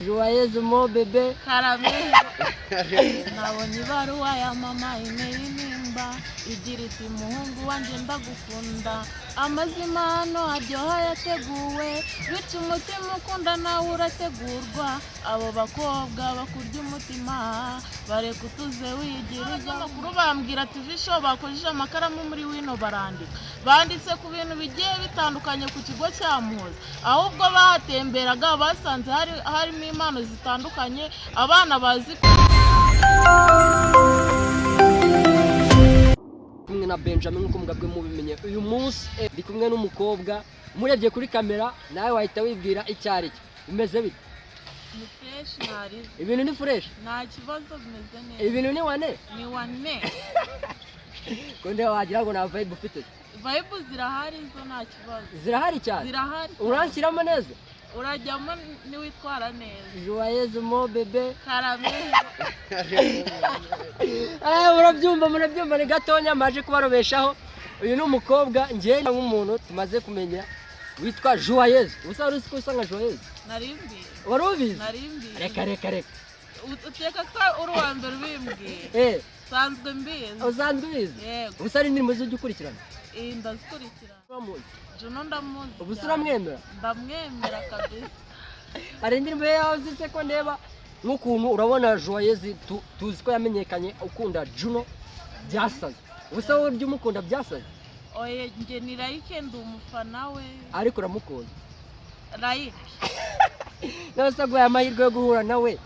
Joyeuse mon bébé Caramel. Nabonye ibaruwa ya mama imeri nimba igira iti muhungu wanje ndagukunda amazimano aryoha yateguwe bityo umutima ukunda nawe urategurwa abo bakobwa bakurya umutima bareka utuze wigiriza amakuru bambwira tuvisho bakojeje amakaramu muri wino barandika banditse ku bintu bigiye bitandukanye ku kigo cya Muhoza ahubwo batemberaga basanze harimo impano zitandukanye abana bazi kumwe na Benjamin nkuko mugabwe mubimenye uyu munsi ndi kumwe n'umukobwa murebye kuri kamera nawe wahita wibwira icyari cyo bimeze bite ni fresh nari ibintu ni fresh nta kibazo bimeze neza ibintu ni wane konde wagira ngo na vibe ufite vibe zirahari zo nta kibazo zirahari cyane zirahari uranshyiramo neza urajyamo niwitwara neza Joyeuse mon bébé Caramel. murabyumva ni gatonya maje kubarobeshaho uyu ni umukobwa ngiye nk'umuntu tumaze kumenya witwa Joyeuse usa uzi ko usa nka Joyeuse Narimbi warubizi narimbi reka uteka ko uri uwa mbere ubimbwiye sanzwe mbizi usanzwe ubizi yego ubusa ari indirimbo zijya ukurikirana ndazikurikirana Juno ndamuzi ubusa uramwemera ndamwemera kabisa hari indirimbo yawe zise ko ndeba nk'ukuntu urabona Joyeuse tuzi ko yamenyekanye ukunda Juno byasaze ubusa wowe by'umukunda byasaze oye nge ni like ndi umufana we ariko uramukunda like nose aguhaye amahirwe yo guhura nawe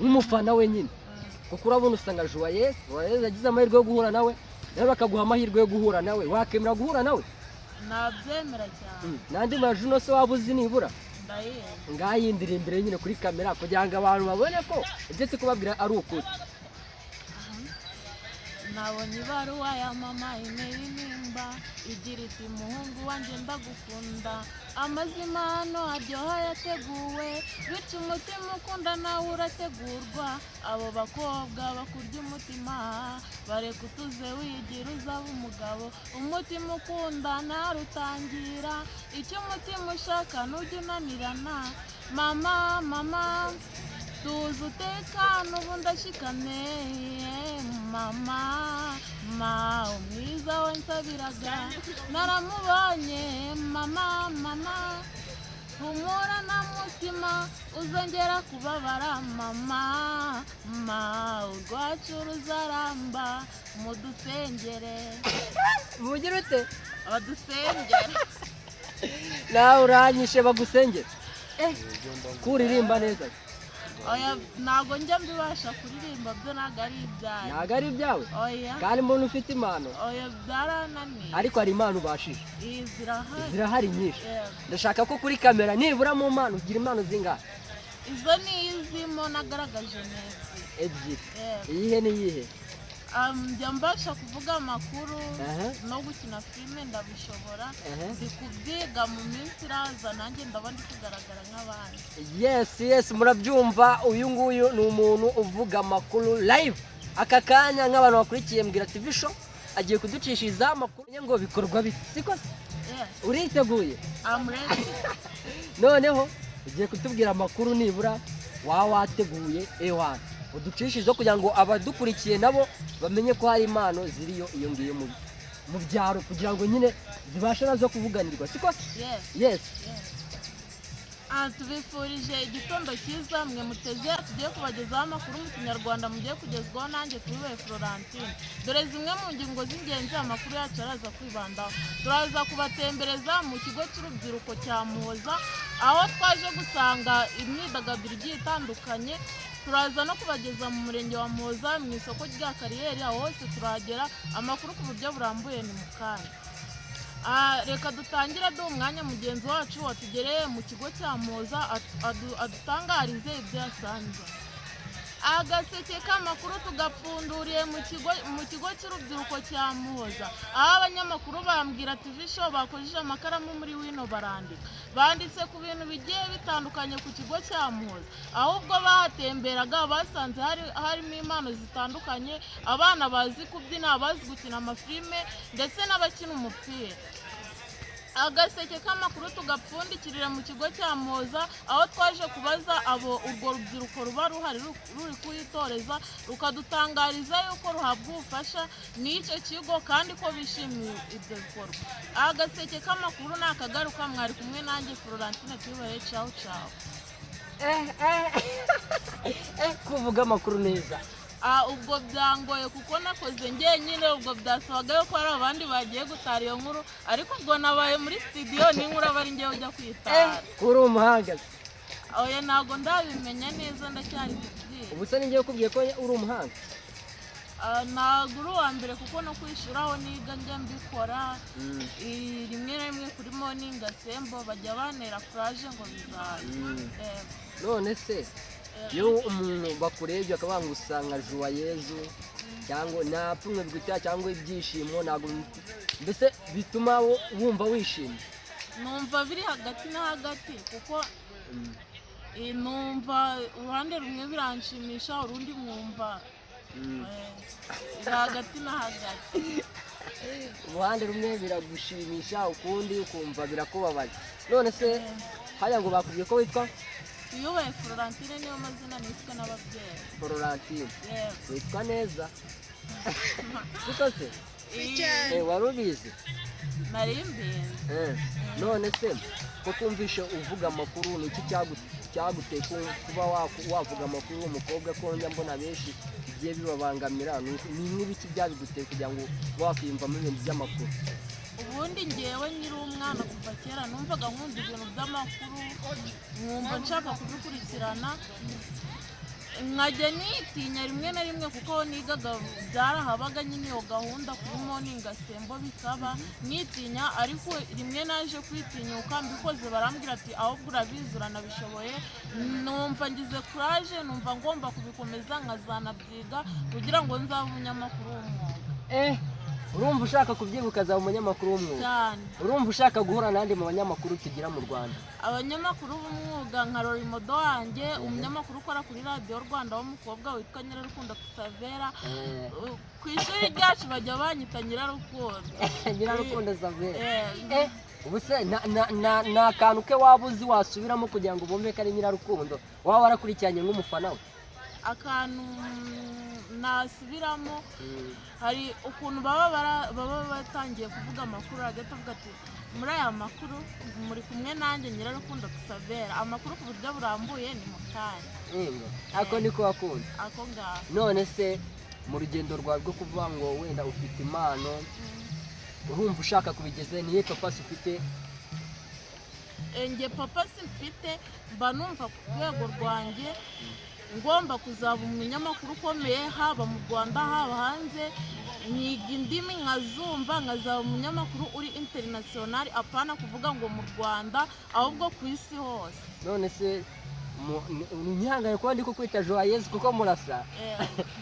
nk'umufana we nyine kuko urabona usanga Joyeuse yagize amahirwe yo guhura nawe nawe bakaguha amahirwe yo guhura nawe wakemera guhura nawe nabyemera cyane nandi ma Juno se waba uzi nibura ndayemera ngayindira imbere nyine kuri kamera kugira ngo abantu babone ko ibyo turi kubabwira ari ukuri nabonye ibaruwa ya mama imeri nimba igira iti muhungu wanje ndagukunda amazimano aryoha yateguwe bityo umutima ukunda nawe urategurwa abo bakobwa bakurya umutima bareka utuze wigira uzaba umugabo umutima ukunda narutangira icyo umutima ushaka nujya unanirana mama tuzi utekano ubu ndashikane mama umwiza we nsabiraga naramubonye mama humura na mutima uzongera kubabara mama urwacu ruzaramba mudusengere mugira ute badusengere nawe uranyishe bagusengere kuririmba neza oya ntago njya mbibasha kuririmba byo ntago ari ibyawe ntago ari ibyawe oya kandi umuntu ufite impano oya byarananiye ariko hari impano ubashije zirahari nyinshi ndashaka ko kuri kamera nibura mu mpano ugira impano zingahe izo ni izimo nagaragaje neza ebyiri iyihe n'iyihe njya mbasha kuvuga amakuru no gukina filime ndabishobora ndi kubyiga mu minsi iraza nanjye ndaba ndi kugaragara nk'abandi yes murabyumva uyu nguyu ni umuntu uvuga amakuru live aka kanya nk'abantu bakurikiye Mbwira TV show agiye kuducishiriza amakuru ngo bikorwa bite siko uriteguye noneho ugiye kutubwira amakuru nibura wateguye ewana uducishije kugira ngo abadukurikiye nabo bamenye ko hari impano ziriyo iyo ngiyo mu byaro kugira ngo nyine zibashe nazo kuvuganirwa siko yes tubifurije igitondo cyiza mwe muteze tugiye kubagezaho amakuru mu kinyarwanda mugiye kugezwaho nanjye kuri we Florentine dore zimwe mu ngingo z'ingenzi amakuru yacu araza kwibandaho turaza kubatembereza mu kigo cy'urubyiruko cya Muhoza aho twaje gusanga imyidagaduro igiye itandukanye turaza no kubageza mu murenge wa Muhoza mu isoko rya Kariyeri aho hose turagera amakuru ku buryo burambuye ni mukanya reka dutangire duha umwanya mugenzi wacu watugereye mu kigo cya Muhoza adutangarize ibyo yasanze agaseke k'amakuru tugapfunduriye mu kigo cy'urubyiruko cya Muhoza aho abanyamakuru bambwira TV show bakojeje amakaramu muri wino barandika banditse ku bintu bigiye bitandukanye ku kigo cya Muhoza ahubwo batemberaga basanze harimo impano zitandukanye abana bazi kubyina bazi gukina amafilime ndetse n'abakina umupira agaseke k'amakuru tugapfundikirira mu kigo cya Moza, aho twaje kubaza abo urwo rubyiruko ruba ruhari ruri kuyitoreza, rukadutangariza yuko ruhabwa ubufasha n'icyo kigo kandi ko bishimiye ibyo bikorwa. Agaseke k'amakuru ni akagaruka, mwari kumwe nanjye Florentine Tuyubahe, ciao ciao. Kuvuga amakuru neza Ubwo byangoye kuko nakoze njyenyine, ubwo byasabaga yuko hari abandi bagiye gutara iyo nkuru, ariko ubwo nabaye muri studio n'inkuru aba ari njyewe ujya kwitara. uri umuhanga. Oya ntabwo ndabimenya neza, ndacyari kubwira. Ubu se ninjye ukubwiye ko uri umuhanga? Ntabwo uri uwa mbere kuko no kwishyuraho niga njya mbikora. Rimwe na rimwe kuri Morning Asembo bajya bantera kuraje ngo bizaza. None se iyo umuntu bakurebye akaba usanga Joyeuse cyangwa nta pfunwe bigutera cyangwa ibyishimo, ntabwo mbese bituma wumva wishimye? Numva biri hagati na hagati kuko numva uruhande rumwe biranshimisha, urundi mwumva hagati na hagati. Uruhande rumwe biragushimisha, ukundi ukumva birakubabaza. None se haya ngo bakubwiye ko witwa Tuyubahe Florentine, niyo mazina niswe n'ababyeyi. Florentine Yego. witwa neza kuko se wari ubizi? Nari mbizi. None se ko kumvishe uvuga amakuru, ni iki cyaguteye kuba wavuga amakuru w'umukobwa? ko njya mbona benshi bigiye bibabangamira, ni nk'ibiki byabiguteye kugira ngo wakwiyumvamo ibintu by'amakuru? Ubundi ngewe nyiri umwana kuva kera numvaga nkunda ibintu by'amakuru, nkumva nshaka kubikurikirana, nkajya nitinya rimwe na rimwe kuko nigaga byarahabaga nyine iyo gahunda kuri Morning Asembo bikaba nitinya, ariko rimwe naje kwitinyuka mbikoze barambwira ati ahubwo urabizi uranabishoboye. Numva ngize courage, numva ngomba kubikomeza nkazanabyiga kugira ngo nzabe umunyamakuru w'umwuga. Urumva ushaka kubyibuka za umunyamakuru w'umwuga cyane? Urumva ushaka guhura n'andi mu banyamakuru tugira mu Rwanda? Abanyamakuru b'umwuga nka Rorimodo wanjye, umunyamakuru ukora kuri Radio Rwanda w'umukobwa witwa Nyirarukundo Savera. Ku ishuri ryacu bajya banyita Nyirarukundo. Nyirarukundo Savera. Ubu se na akantu ke waba uzi wasubiramo kugira ngo bumve ko ari Nyirarukundo, waba warakurikiranye nk'umufana we? Akantu nasubiramo, hari ukuntu baba batangiye kuvuga amakuru, hagati avuga ati muri aya makuru muri kumwe nanjye Nyirarukundo Savera, amakuru ku buryo burambuye ni mukanya. Ako niko wakunda? Ako ngaho. None se mu rugendo rwawe rwo kuvuga ngo wenda ufite impano, urumva ushaka kubigeza niye papa ufite? Nge papa simfite, mba numva ku rwego rwanjye ngomba kuzaba umunyamakuru ukomeye, haba mu Rwanda haba hanze. Niga indimi nkazumva, nkazaba umunyamakuru uri international, apana kuvuga ngo mu Rwanda ahubwo ku isi hose. None se unyihangane kuba ndi kukwita Joyeuse kuko murasa?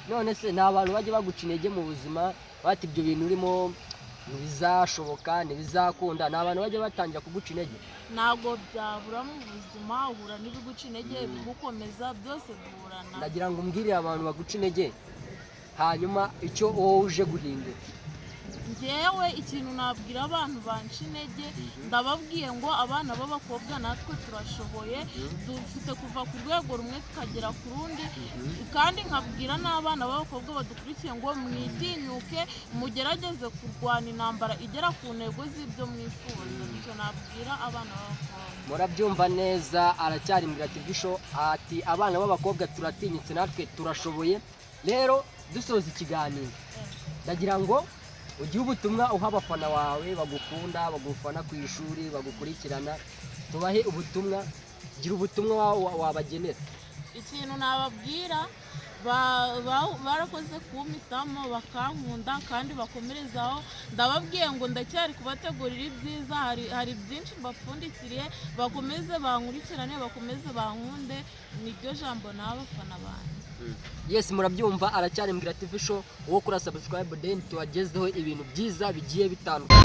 None se ni abantu bajya baguca intege mu buzima bati ibyo bintu urimo ntibizashoboka ntibizakunda? Ni abantu bajya batangira kuguca intege? Ntabwo byabura mu buzima, uhura n'ibiguca intege, bigukomeza, byose duhurana. Ndagira ngo umbwirire abantu baguca intege, hanyuma icyo wowe uje guhindura. Ngewe ikintu nabwira abantu banca intege, ndababwiye ngo abana b'abakobwa natwe turashoboye, dufite kuva ku rwego rumwe tukagera ku rundi, kandi nkabwira n'abana b'abakobwa badukurikiye ngo mwitinyuke, mugerageze kurwana intambara igera ku ntego z'ibyo mwifuza. Icyo nabwira abana b'abakobwa. Murabyumva neza, aracyari Mbwira TV Show ati abana b'abakobwa turatinyitse, natwe turashoboye. Rero dusoza ikiganiro, ndagira ngo ugiye ubutumwa uha abafana wawe bagukunda, bagufana ku ishuri, bagukurikirana, tubahe ubutumwa. Gira ubutumwa wabagenera. Ikintu nababwira, barakoze kumpitamo bakankunda kandi bakomerezaho. Ndababwiye ngo ndacyari kubategurira ibyiza, hari byinshi mbapfundikiriye, bakomeze bankurikirane, bakomeze bankunde. Niryo jambo n'abafana banjye. Yes, murabyumva, aracyari Mbwira TV Show, uwo kuri subscribe then tuwagezeho ibintu byiza bigiye bitandukanye.